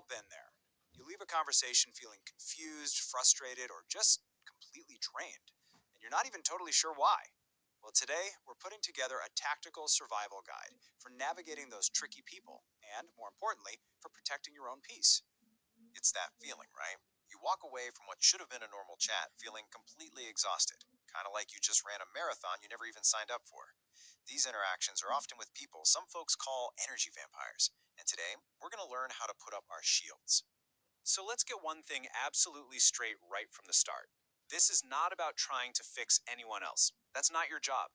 all been there. You leave a conversation feeling confused, frustrated, or just completely drained, and you're not even totally sure why. Well, today we're putting together a tactical survival guide for navigating those tricky people, and more importantly, for protecting your own peace. It's that feeling, right? You walk away from what should have been a normal chat feeling completely exhausted, kind of like you just ran a marathon you never even signed up for. These interactions are often with people some folks call energy vampires, and today we're going to learn how to put up our shields. So let's get one thing absolutely straight right from the start. This is not about trying to fix anyone else. That's not your job.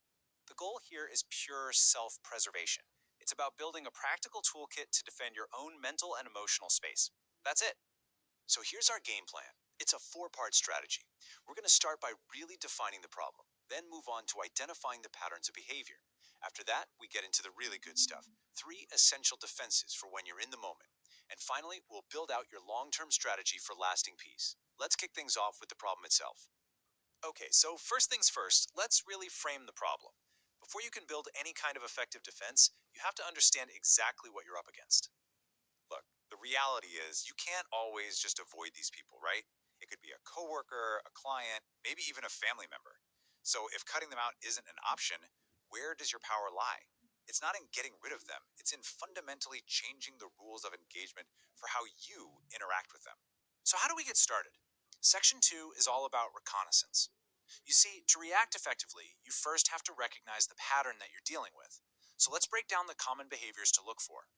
The goal here is pure self preservation. It's about building a practical toolkit to defend your own mental and emotional space. That's it. So here's our game plan. It's a four-part strategy. We're going to start by really defining the problem, then move on to identifying the patterns of behavior. After that, we get into the really good stuff. Three essential defenses for when you're in the moment. And finally, we'll build out your long-term strategy for lasting peace. Let's kick things off with the problem itself. Okay, so first things first, let's really frame the problem. Before you can build any kind of effective defense, you have to understand exactly what you're up against. Look, the reality is you can't always just avoid these people, right? It could be a coworker, a client, maybe even a family member. So if cutting them out isn't an option, where does your power lie? It's not in getting rid of them, it's in fundamentally changing the rules of engagement for how you interact with them. So, how do we get started? Section 2 is all about reconnaissance. You see, to react effectively, you first have to recognize the pattern that you're dealing with. So, let's break down the common behaviors to look for.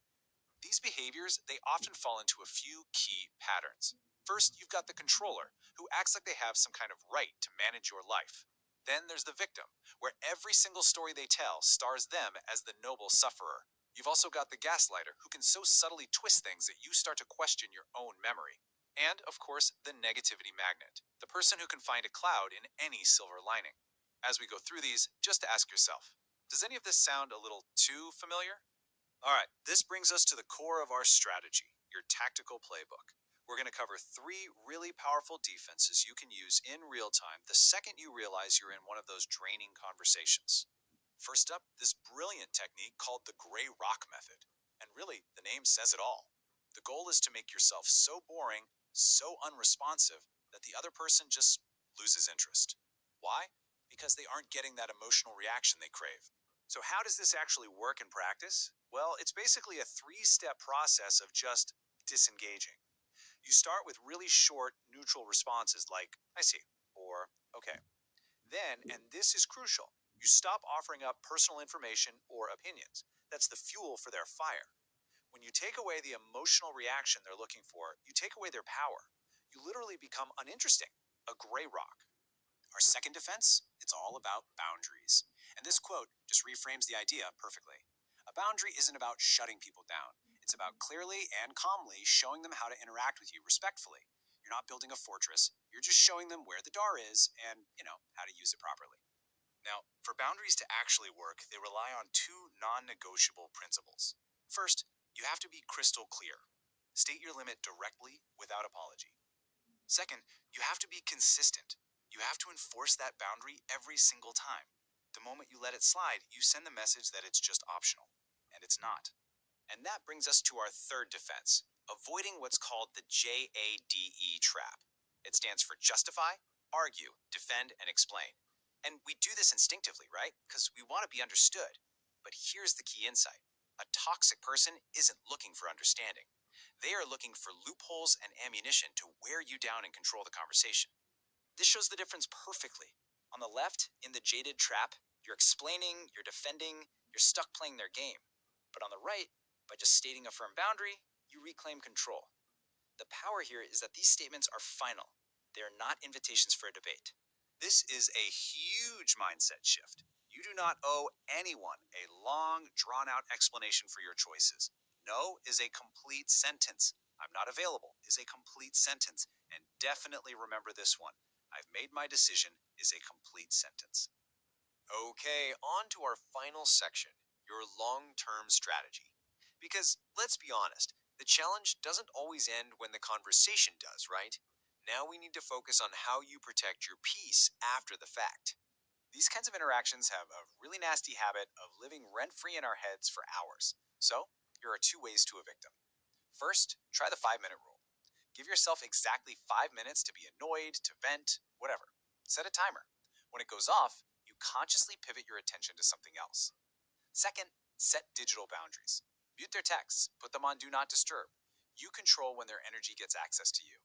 These behaviors, they often fall into a few key patterns. First, you've got the controller, who acts like they have some kind of right to manage your life. Then there's the victim, where every single story they tell stars them as the noble sufferer. You've also got the gaslighter, who can so subtly twist things that you start to question your own memory. And, of course, the negativity magnet, the person who can find a cloud in any silver lining. As we go through these, just ask yourself, does any of this sound a little too familiar? All right, this brings us to the core of our strategy, your tactical playbook. We're going to cover three really powerful defenses you can use in real time the second you realize you're in one of those draining conversations. First up, this brilliant technique called the gray rock method. And really, the name says it all. The goal is to make yourself so boring, so unresponsive, that the other person just loses interest. Why? Because they aren't getting that emotional reaction they crave. So, how does this actually work in practice? Well, it's basically a three-step process of just disengaging. You start with really short, neutral responses like, I see, or okay. Then, and this is crucial, you stop offering up personal information or opinions. That's the fuel for their fire. When you take away the emotional reaction they're looking for, you take away their power. You literally become uninteresting, a gray rock. Our second defense, it's all about boundaries. And this quote just reframes the idea perfectly. A boundary isn't about shutting people down. It's about clearly and calmly showing them how to interact with you respectfully. You're not building a fortress, you're just showing them where the door is and, how to use it properly. Now, for boundaries to actually work, they rely on two non-negotiable principles. First, you have to be crystal clear. State your limit directly without apology. Second, you have to be consistent. You have to enforce that boundary every single time. The moment you let it slide, you send the message that it's just optional. And it's not. And that brings us to our third defense, avoiding what's called the JADE trap. It stands for justify, argue, defend, and explain. And we do this instinctively, right? Because we want to be understood. But here's the key insight. A toxic person isn't looking for understanding. They are looking for loopholes and ammunition to wear you down and control the conversation. This shows the difference perfectly. On the left, in the jaded trap, you're explaining, you're defending, you're stuck playing their game. But on the right, by just stating a firm boundary, you reclaim control. The power here is that these statements are final. They are not invitations for a debate. This is a huge mindset shift. You do not owe anyone a long, drawn-out explanation for your choices. No is a complete sentence. I'm not available is a complete sentence. And definitely remember this one. I've made my decision is a complete sentence. Okay, on to our final section, your long-term strategy. Because, let's be honest, the challenge doesn't always end when the conversation does, right? Now we need to focus on how you protect your peace after the fact. These kinds of interactions have a really nasty habit of living rent-free in our heads for hours. So, here are two ways to evict them. First, try the 5-minute rule. Give yourself exactly 5 minutes to be annoyed, to vent, whatever. Set a timer. When it goes off, you consciously pivot your attention to something else. Second, set digital boundaries. Mute their texts, put them on Do Not Disturb. You control when their energy gets access to you.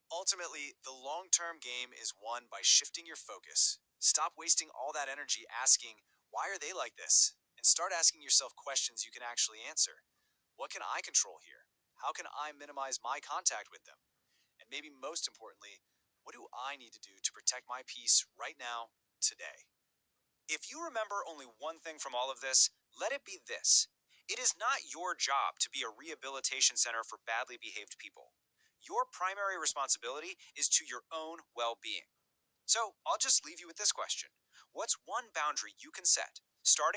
Ultimately, the long-term game is won by shifting your focus. Stop wasting all that energy asking, why are they like this? And start asking yourself questions you can actually answer. What can I control here? How can I minimize my contact with them? And maybe most importantly, what do I need to do to protect my peace right now, today? If you remember only one thing from all of this, let it be this. It is not your job to be a rehabilitation center for badly behaved people. Your primary responsibility is to your own well-being. So I'll just leave you with this question. What's one boundary you can set, starting